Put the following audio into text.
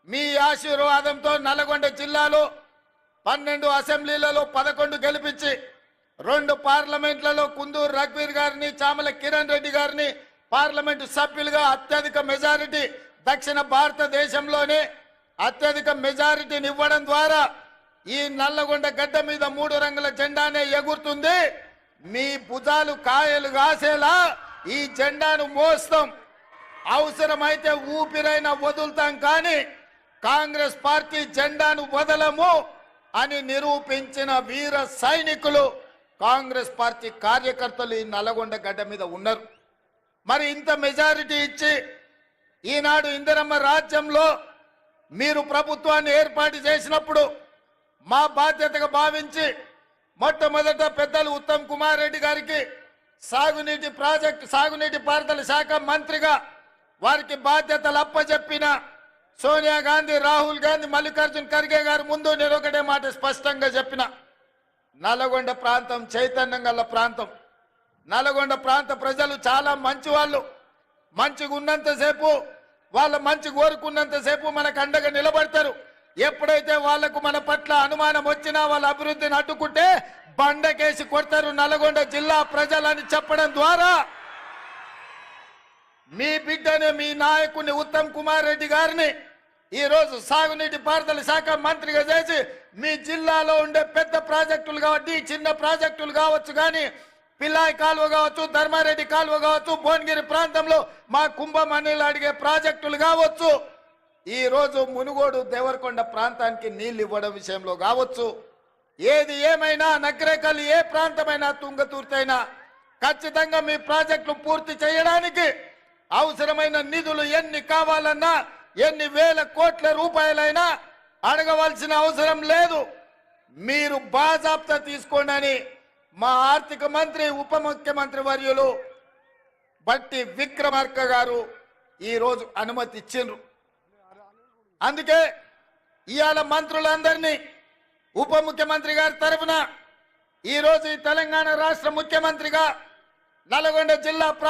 మీ ఆశీర్వాదంతో నల్గొండ జిల్లాలో 12 అసెంబ్లీలలో 11 గెలిపించి 2 పార్లమెంట్లలో కుందూరు రఘువీర్ గారిని చామల కిరణ్ రెడ్డి గారిని పార్లమెంటు సభ్యులుగా అత్యధిక మెజారిటీ దక్షిణ భారతదేశంలోనే అత్యధిక మెజారిటీని ఇవ్వడం ద్వారా ఈ నల్లగొండ గడ్డ మీద 3 రంగుల జెండానే ఎగురుతుంది. మీ భుజాలు కాయలు కాసేలా ఈ జెండాను మోస్తాం. అవసరమైతే ఊపిరైనా వదులుతాం, కానీ కాంగ్రెస్ పార్టీ జెండాను వదలము అని నిరూపించిన వీర సైనికులు కాంగ్రెస్ పార్టీ కార్యకర్తలు ఈ నల్లగొండ గడ్డ మీద ఉన్నారు. మరి ఇంత మెజారిటీ ఇచ్చి ఈనాడు ఇందిరమ్మ రాజ్యంలో మీరు ప్రభుత్వాన్ని ఏర్పాటు చేసినప్పుడు మా బాధ్యతగా భావించి మొట్టమొదట పెద్దలు ఉత్తమ్ కుమార్ రెడ్డి గారికి సాగునీటి పారుదల శాఖ మంత్రిగా వారికి బాధ్యతలు అప్పచెప్పిన సోనియా గాంధీ, రాహుల్ గాంధీ, మల్లికార్జున్ ఖర్గే గారు ముందు నేను ఒకటే మాట స్పష్టంగా చెప్పిన, నల్లగొండ ప్రాంతం చైతన్యం గల ప్రాంతం. నల్లగొండ ప్రాంత ప్రజలు చాలా మంచి వాళ్ళు. మంచిగా ఉన్నంతసేపు, వాళ్ళ మంచి కోరుకున్నంతసేపు మనకు అండగా నిలబడతారు. ఎప్పుడైతే వాళ్లకు మన పట్ల అనుమానం వచ్చినా వాళ్ళ అభివృద్ధిని అడ్డుకుంటే బండకేసి కొడతారు నల్గొండ జిల్లా ప్రజలని చెప్పడం ద్వారా మీ బిడ్డని, మీ నాయకుడిని ఉత్తమ్ కుమార్ రెడ్డి గారిని ఈరోజు సాగునీటి పారుదల శాఖ మంత్రిగా చేసి మీ జిల్లాలో ఉండే పెద్ద ప్రాజెక్టులు కావచ్చు, చిన్న ప్రాజెక్టులు కావచ్చు, కానీ పిల్లాయి కాలువ కావచ్చు, ధర్మారెడ్డి కాలువ కావచ్చు, భువనగిరి ప్రాంతంలో మా కుంభమణిలు అడిగే ప్రాజెక్టులు కావచ్చు, ఈ రోజు మునుగోడు దేవరకొండ ప్రాంతానికి నీళ్లు ఇవ్వడం విషయంలో కావచ్చు, ఏది ఏమైనా నగరేకల్ ఏ ప్రాంతమైనా తుంగతుర్తైనా ఖచ్చితంగా మీ ప్రాజెక్టులు పూర్తి చేయడానికి అవసరమైన నిధులు ఎన్ని కావాలన్నా, ఎన్ని వేల కోట్ల రూపాయలైనా అడగవలసిన అవసరం లేదు. మీరు బాజాప్తా తీసుకోండి అని మా ఆర్థిక మంత్రి, ఉప ముఖ్యమంత్రి వర్యులు బట్టి విక్రమార్క గారు ఈరోజు అనుమతి ఇచ్చిండ్రు. అందుకే ఇవాళ మంత్రులందరినీ ఉప ముఖ్యమంత్రి గారి తరఫున ఈరోజు ఈ తెలంగాణ రాష్ట్ర ముఖ్యమంత్రిగా నల్గొండ జిల్లా